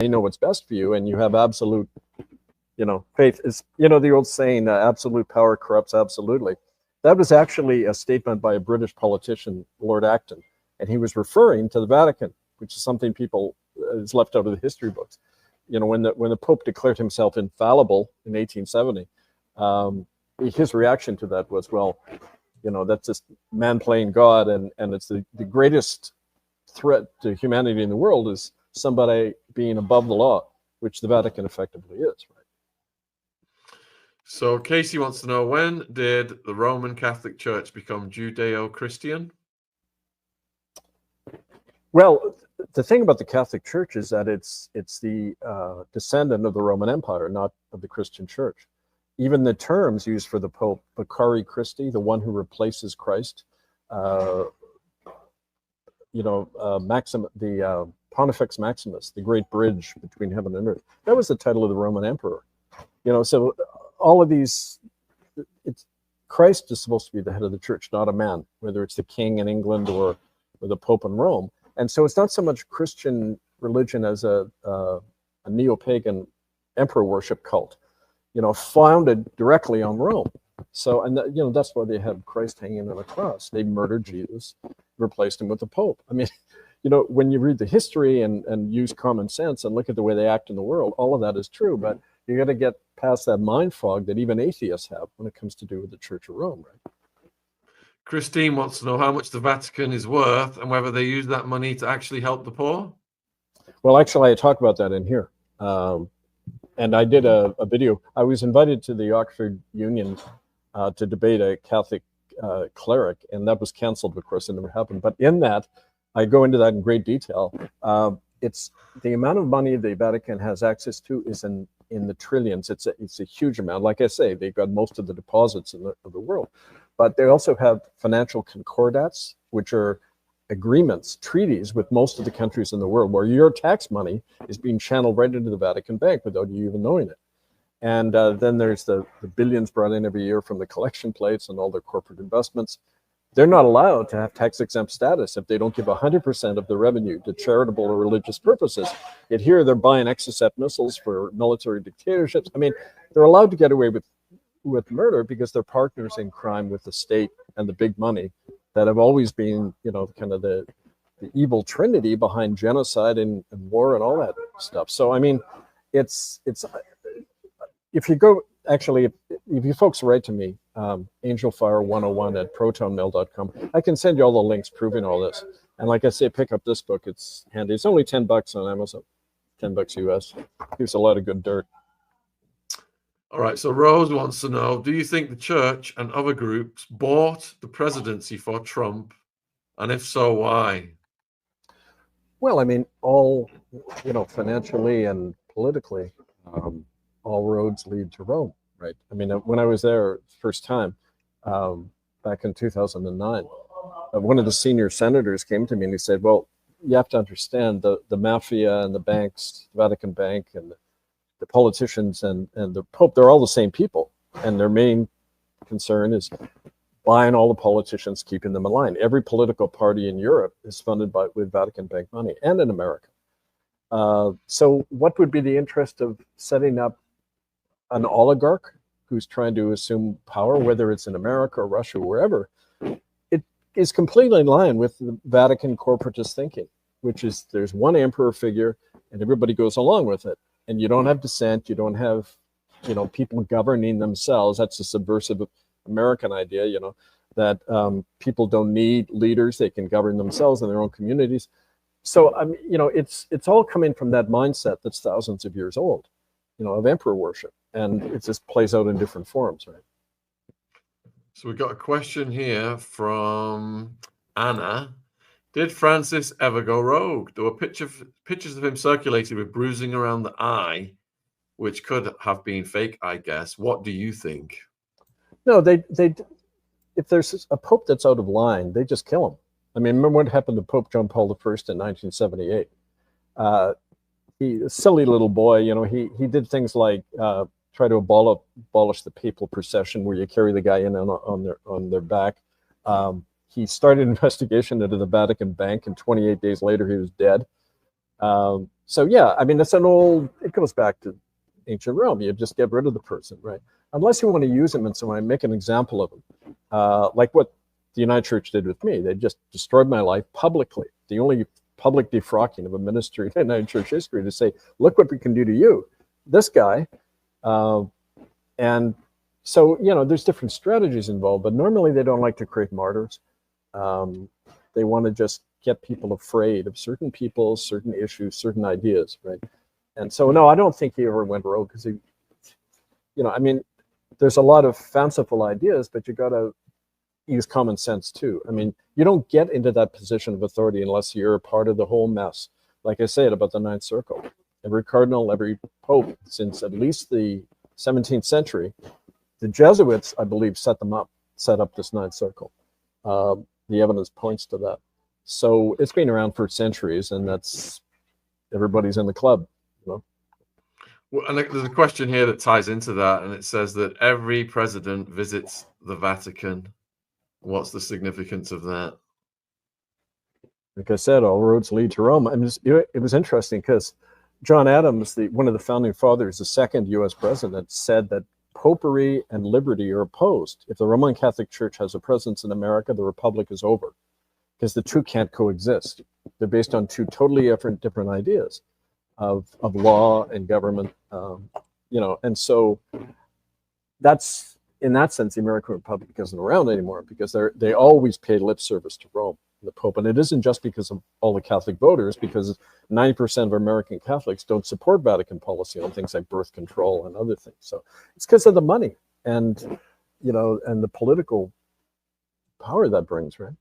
they know what's best for you, and you have absolute, faith. Is, the old saying, absolute power corrupts absolutely. That was actually a statement by a British politician, Lord Acton, and he was referring to the Vatican, which is something people is left out of the history books. When the Pope declared himself infallible in 1870, his reaction to that was, well, that's just man playing God, and it's the greatest threat to humanity in the world is somebody being above the law, which the Vatican effectively is, right? So Casey wants to know, when did the Roman Catholic Church become Judeo-Christian? Well, the thing about the Catholic Church is that it's the descendant of the Roman Empire, not of the Christian Church. Even the terms used for the Pope, Vicari Christi, the one who replaces Christ, Pontifex Maximus, the great bridge between heaven and earth, that was the title of the Roman Emperor. So all of these, Christ is supposed to be the head of the church, not a man, whether it's the king in England or the Pope in Rome. And so it's not so much Christian religion as a neo-pagan emperor worship cult, founded directly on Rome. So, and that's why they have Christ hanging on a cross. They murdered Jesus, replaced him with the Pope. I mean, when you read the history and use common sense and look at the way they act in the world, all of that is true. But you got to get past that mind fog that even atheists have when it comes to do with the Church of Rome, right? Christine wants to know how much the Vatican is worth and whether they use that money to actually help the poor. Well, actually, I talk about that in here. And I did a video. I was invited to the Oxford Union to debate a Catholic cleric, and that was canceled, of course. It never happened. But in that, I go into that in great detail. It's the amount of money the Vatican has access to is in the trillions. It's a huge amount. Like I say, they've got most of the deposits of the world. But they also have financial concordats, which are agreements, treaties with most of the countries in the world where your tax money is being channeled right into the Vatican Bank without you even knowing it. And then there's the billions brought in every year from the collection plates and all their corporate investments. They're not allowed to have tax-exempt status if they don't give 100% of the revenue to charitable or religious purposes. Yet here they're buying Exocet missiles for military dictatorships. I mean, they're allowed to get away with murder because they're partners in crime with the state and the big money that have always been, kind of the evil trinity behind genocide and war and all that stuff. So, I mean, it's if you go, actually, if you folks write to me, angelfire101@protonmail.com, I can send you all the links proving all this. And like I say, pick up this book. It's handy. It's only $10 on Amazon, $10 US. Gives a lot of good dirt. All right, so Rose wants to know, do you think the church and other groups bought the presidency for Trump? And if so, why? Well, I mean, all, financially and politically, all roads lead to Rome, right? I mean, when I was there first time, back in 2009, one of the senior senators came to me and he said, well, you have to understand the mafia and the banks, the Vatican Bank and the politicians and the Pope, they're all the same people. And their main concern is buying all the politicians, keeping them in line. Every political party in Europe is funded with Vatican Bank money, and in America. So what would be the interest of setting up an oligarch who's trying to assume power, whether it's in America or Russia or wherever? It is completely in line with the Vatican corporatist thinking, which is there's one emperor figure and everybody goes along with it. And you don't have dissent. You don't have, people governing themselves. That's a subversive American idea, that people don't need leaders. They can govern themselves in their own communities. So, it's all coming from that mindset that's thousands of years old, of emperor worship. And it just plays out in different forms, right? So we've got a question here from Anna. Did Francis ever go rogue? There were pictures of him circulated with bruising around the eye, which could have been fake, I guess. What do you think? No, they if there's a pope that's out of line, they just kill him. I mean, remember what happened to Pope John Paul I in 1978? He, a silly little boy, he did things like try to abolish the papal procession, where you carry the guy in on their back. He started an investigation into the Vatican Bank, and 28 days later he was dead. So yeah, I mean, it goes back to ancient Rome. You just get rid of the person, right? Unless you want to use him in some way, make an example of him. Like what the United Church did with me. They just destroyed my life publicly. The only public defrocking of a ministry in United Church history to say, look what we can do to you. This guy. And so, there's different strategies involved, but normally they don't like to create martyrs. They want to just get people afraid of certain people, certain issues, certain ideas, right? And so, no, I don't think he ever went rogue because I mean, there's a lot of fanciful ideas, but you got to use common sense too. I mean, you don't get into that position of authority unless you're a part of the whole mess. Like I said about the Ninth Circle, every cardinal, every pope since at least the 17th century, the Jesuits, I believe, set up this Ninth Circle. The evidence points to that. So it's been around for centuries, and everybody's in the club. Well, and there's a question here that ties into that, and it says that every president visits the Vatican. What's the significance of that? Like I said, all roads lead to Rome. It was interesting because John Adams, one of the founding fathers, the second U.S. president, said that popery and liberty are opposed. If the Roman Catholic Church has a presence in America, the republic is over, because the two can't coexist. They're based on two totally different ideas of law and government, and so that's, in that sense, the American Republic isn't around anymore, because they always pay lip service to Rome, the Pope. And it isn't just because of all the Catholic voters, because 90% of American Catholics don't support Vatican policy on things like birth control and other things. So it's because of the money and, and the political power that brings, right?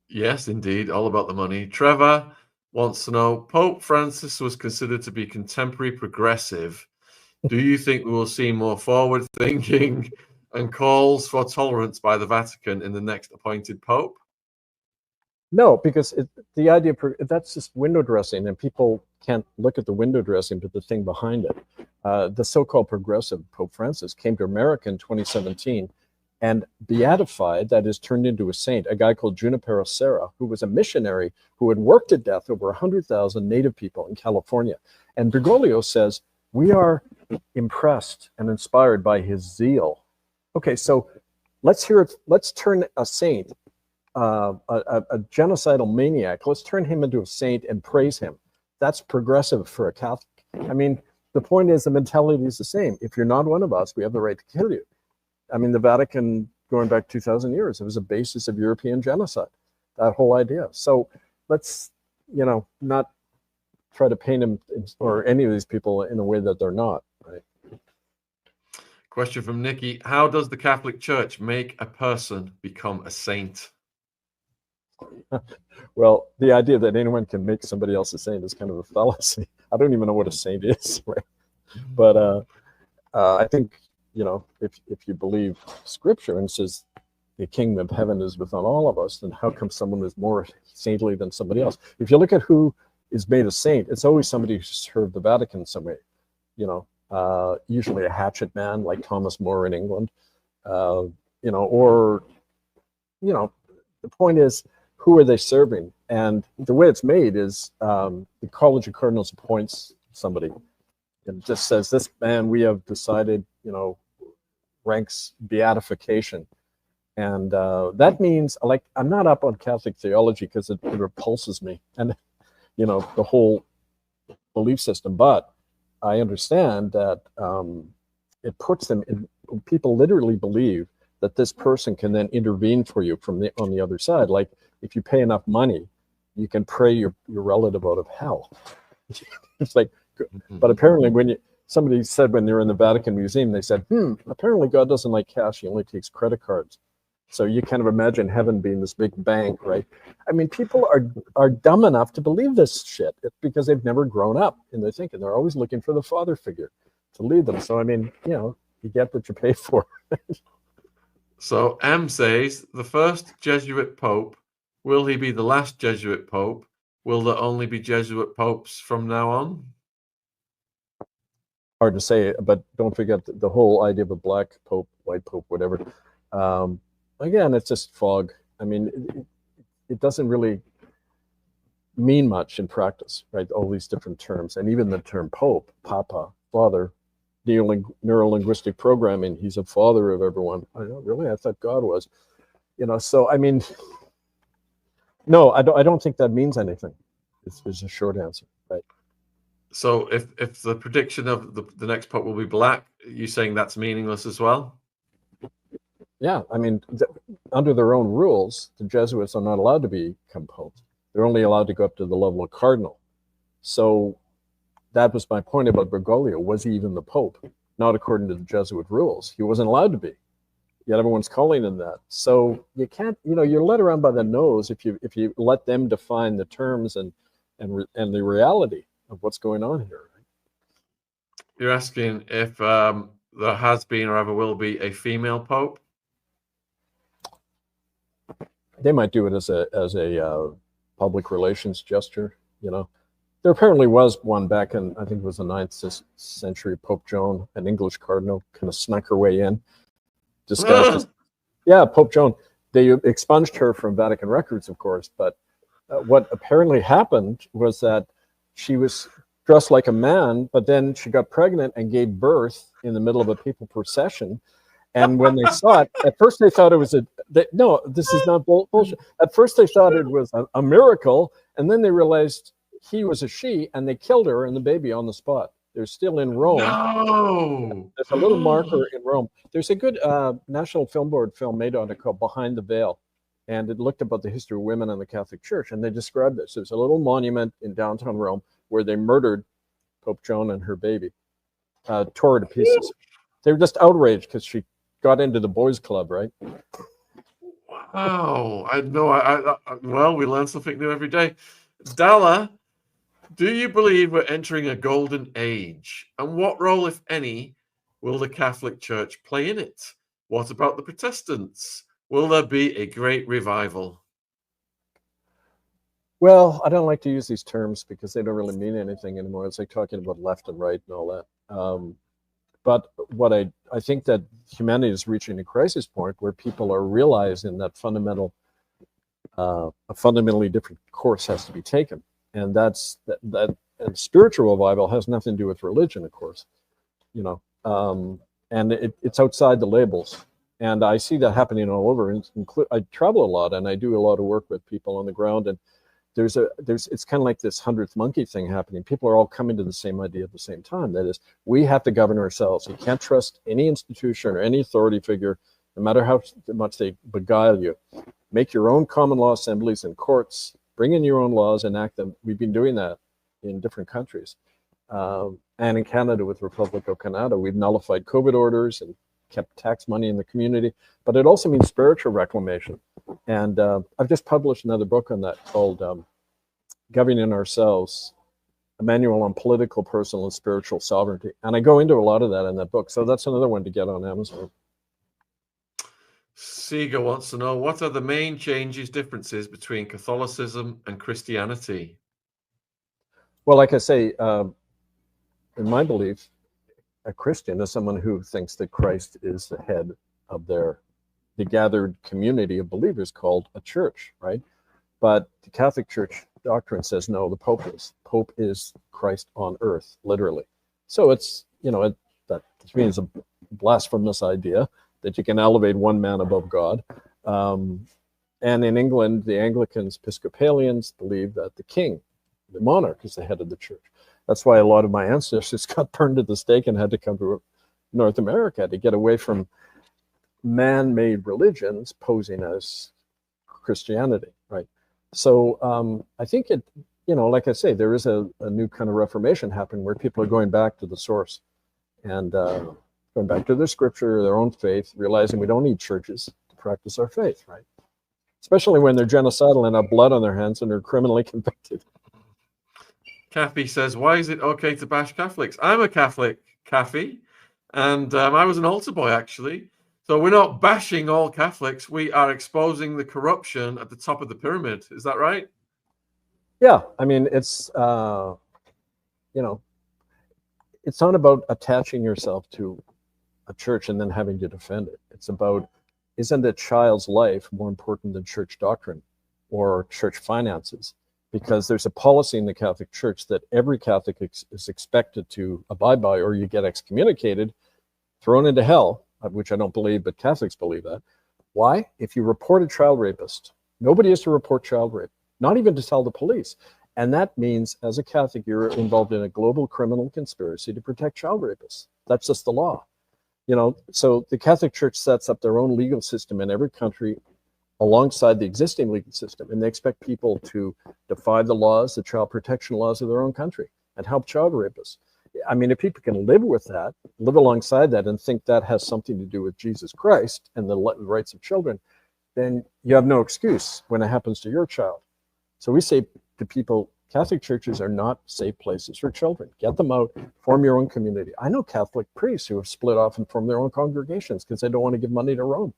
Yes, indeed. All about the money. Trevor wants to know, Pope Francis was considered to be contemporary progressive. Do you think we will see more forward thinking and calls for tolerance by the Vatican in the next appointed Pope? No, because the idea, that's just window dressing, and people can't look at the window dressing, but the thing behind it. The so-called progressive Pope Francis came to America in 2017 and beatified, that is, turned into a saint, a guy called Junipero Serra, who was a missionary who had worked to death over 100,000 native people in California. And Bergoglio says, we are impressed and inspired by his zeal. Okay, so let's turn a saint, a genocidal maniac, let's turn him into a saint and praise him. That's progressive for a Catholic. I mean, the point is, the mentality is the same. If you're not one of us, we have the right to kill you. I mean, the Vatican, going back 2,000 years, it was a basis of European genocide, that whole idea. So let's, not try to paint him or any of these people in a way that they're not, right? Question from Nikki. How does the Catholic Church make a person become a saint? Well, the idea that anyone can make somebody else a saint is kind of a fallacy. I don't even know what a saint is, right? But I think, if you believe Scripture and says the kingdom of heaven is within all of us, then how come someone is more saintly than somebody else? If you look at who is made a saint, it's always somebody who served the Vatican in some way, usually a hatchet man like Thomas More in England, the point is, who are they serving? And the way it's made is the College of Cardinals appoints somebody. It just says, this man, we have decided, ranks beatification. And that means, I'm not up on Catholic theology because it repulses me and, the whole belief system. But I understand that it puts them in, people literally believe that this person can then intervene for you on the other side. Like, if you pay enough money, you can pray your relative out of hell. It's like, but apparently somebody said when they were in the Vatican Museum, they said, apparently God doesn't like cash, he only takes credit cards. So you kind of imagine heaven being this big bank, right? I mean, people are dumb enough to believe this shit because they've never grown up in their thinking. They're always looking for the father figure to lead them. So, I mean, you get what you pay for. So M says, the first Jesuit Pope, will he be the last Jesuit Pope? Will there only be Jesuit popes from now on? Hard to say, but don't forget the whole idea of a black pope, white pope, whatever. Again, it's just fog. I mean, it doesn't really, mean much in practice, right? All these different terms, and even the term Pope, Papa, Father, neuro-linguistic programming, he's a father of everyone. I know, really? I thought God was. So I mean, no, I don't think that means anything. Is a short answer, right? So if the prediction of the next Pope will be black, you saying that's meaningless as well? Yeah, I mean, under their own rules, the Jesuits are not allowed to become popes. They're only allowed to go up to the level of cardinal. So that was my point about Bergoglio. Was he even the Pope? Not according to the Jesuit rules. He wasn't allowed to be. Yet everyone's calling him that. So you can't, you're led around by the nose if you let them define the terms and the reality of what's going on here. Right? You're asking if there has been or ever will be a female Pope? They might do it as a public relations gesture. There apparently was one back in, I think it was the 9th century, Pope Joan, an English cardinal, kind of snuck her way in, disguised as, yeah, Pope Joan. They expunged her from Vatican records, of course, but what apparently happened was that she was dressed like a man, but then she got pregnant and gave birth in the middle of a papal procession. And when they saw it, at first they thought it was no, this is not bullshit. At first they thought it was a miracle, and then they realized he was a she, and they killed her and the baby on the spot. They're still in Rome. No. There's a little marker in Rome. There's a good National Film Board film made on it called Behind the Veil, and it looked about the history of women in the Catholic Church, and they described this. There's a little monument in downtown Rome where they murdered Pope Joan and her baby, tore her to pieces. They were just outraged because she got into the boys' club, right? Wow. I know. Well, we learn something new every day. Dalla, do you believe we're entering a golden age? And what role, if any, will the Catholic Church play in it? What about the Protestants? Will there be a great revival? Well, I don't like to use these terms because they don't really mean anything anymore. It's like talking about left and right and all that. But what I think that humanity is reaching a crisis point where people are realizing that a fundamentally different course has to be taken, and that's that. And spiritual revival has nothing to do with religion, of course, and it's outside the labels. And I see that happening all over. I travel a lot, and I do a lot of work with people on the ground, and it's kind of like this 100th monkey thing happening. People are all coming to the same idea at the same time. That is, we have to govern ourselves. You can't trust any institution or any authority figure, no matter how much they beguile you. Make your own common law assemblies and courts, bring in your own laws, enact them. We've been doing that in different countries. And in Canada with Republic of Canada, we've nullified COVID orders and kept tax money in the community. But it also means spiritual reclamation. And I've just published another book on that called Governing Ourselves, a manual on political, personal, and spiritual sovereignty. And I go into a lot of that in that book. So that's another one to get on Amazon. Seeger wants to know, what are the main differences between Catholicism and Christianity? Well, like I say, in my belief, a Christian is someone who thinks that Christ is the head of the gathered community of believers called a church, right? But the Catholic Church doctrine says, no, the Pope is Christ on earth, literally. So it's, that means a blasphemous idea that you can elevate one man above God. And in England, the Anglicans, Episcopalians believe that the king, the monarch, is the head of the church. That's why a lot of my ancestors got burned at the stake and had to come to North America to get away from man-made religions posing as Christianity, right? So I think it, like I say, there is a new kind of reformation happening where people are going back to the source and going back to their scripture, their own faith, realizing we don't need churches to practice our faith, right? Especially when they're genocidal and have blood on their hands and are criminally convicted. Kathy says, why is it okay to bash Catholics? I'm a Catholic, Kathy, and I was an altar boy, actually. So we're not bashing all Catholics. We are exposing the corruption at the top of the pyramid. Is that right? Yeah. I mean, it's, it's not about attaching yourself to a church and then having to defend it. It's about, isn't a child's life more important than church doctrine or church finances? because there's a policy in the Catholic Church that every Catholic is expected to abide by, or you get excommunicated, thrown into hell, which I don't believe, but Catholics believe that. Why? If you report a child rapist, nobody is to report child rape, not even to tell the police. And that means, as a Catholic, you're involved in a global criminal conspiracy to protect child rapists. That's just the law. So the Catholic Church sets up their own legal system in every country alongside the existing legal system, and they expect people to defy the laws, the child protection laws of their own country, and help child rapists. I mean, if people can live with that, live alongside that, and think that has something to do with Jesus Christ and the rights of children, then you have no excuse when it happens to your child. So we say to people, Catholic churches are not safe places for children. Get them out, form your own community. I know Catholic priests who have split off and formed their own congregations because they don't want to give money to Rome.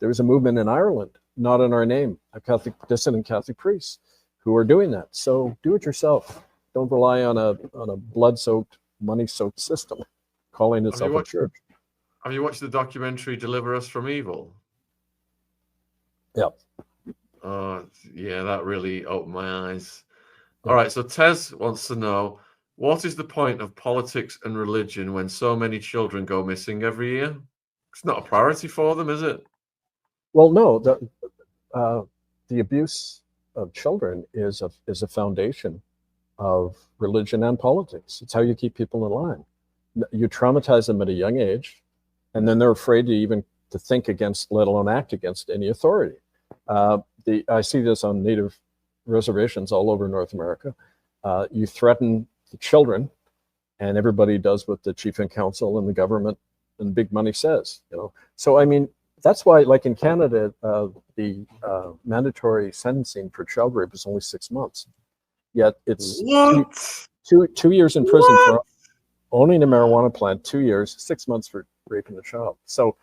There was a movement in Ireland, not in our name, of dissident Catholic priests who are doing that. So do it yourself. Don't rely on a blood-soaked, money-soaked system calling itself a church. Have you watched the documentary Deliver Us from Evil? Yeah. Yeah, that really opened my eyes. Yeah. All right, so Tez wants to know, what is the point of politics and religion when so many children go missing every year? It's not a priority for them, is it? Well, no. The abuse of children is a foundation of religion and politics. It's how you keep people in line. You traumatize them at a young age, and then they're afraid to think against, let alone act against, any authority. I see this on Native reservations all over North America. You threaten the children, and everybody does what the chief and council and the government and big money says. So I mean, that's why, like in Canada, the mandatory sentencing for child rape is only 6 months. Yet it's two years in prison for owning a marijuana plant, 2 years, 6 months for raping a child. So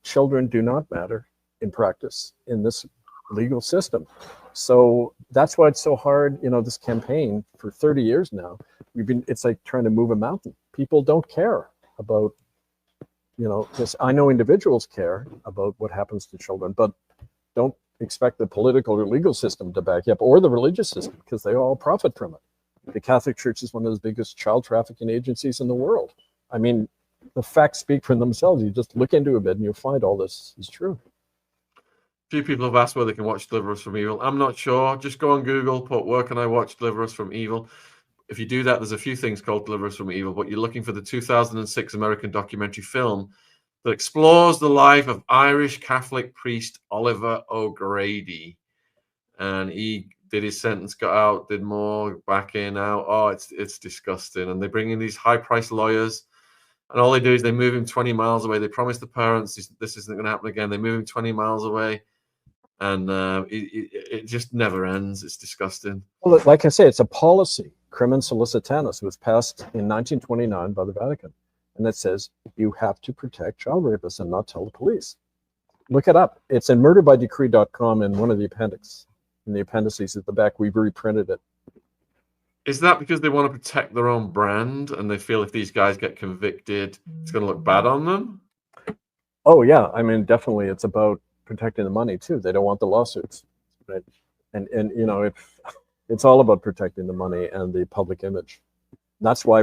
children do not matter in practice in this legal system. So that's why it's so hard, this campaign for 30 years now, it's like trying to move a mountain. People don't care about, because I know individuals care about what happens to children, but don't expect the political or legal system to back you up, or the religious system, because they all profit from it. The Catholic Church is one of the biggest child trafficking agencies in the world. I mean, the facts speak for themselves. You just look into a bit and you'll find all this is true. A few people have asked where they can watch Deliver Us from Evil. I'm not sure. Just go on Google, put "where can I watch Deliver Us from Evil?" If you do that, there's a few things called Deliver Us from Evil, but you're looking for the 2006 American documentary film that explores the life of Irish Catholic priest Oliver O'Grady. And he did his sentence, got out, did more, back in, out. Oh, it's disgusting. And they bring in these high-priced lawyers, and all they do is they move him 20 miles away. They promise the parents this isn't going to happen again. They move him 20 miles away, and it just never ends. It's disgusting. Well, like I say, it's a policy, Crimen Solicitatis, was passed in 1929 by the Vatican. And it says you have to protect child rapists and not tell the police. Look it up. It's in murderbydecree.com in one of the appendices at the back. We've reprinted it. Is that because they want to protect their own brand and they feel if these guys get convicted, it's going to look bad on them? Oh, yeah. I mean, definitely it's about protecting the money, too. They don't want the lawsuits. Right? And it's all about protecting the money and the public image. That's why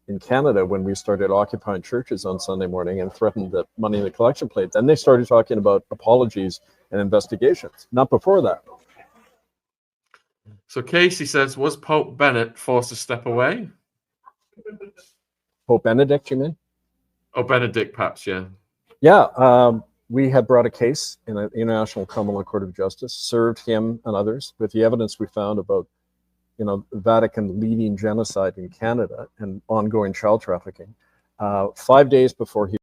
in Canada, when we started occupying churches on Sunday morning and threatened the money in the collection plate, then they started talking about apologies and investigations. Not before that. So Casey says, was Pope Benedict forced to step away? Pope Benedict, you mean? Oh, Benedict, perhaps, yeah. Yeah, we had brought a case in the International Common Law Court of Justice, served him and others with the evidence we found about the Vatican leading genocide in Canada and ongoing child trafficking. 5 days before he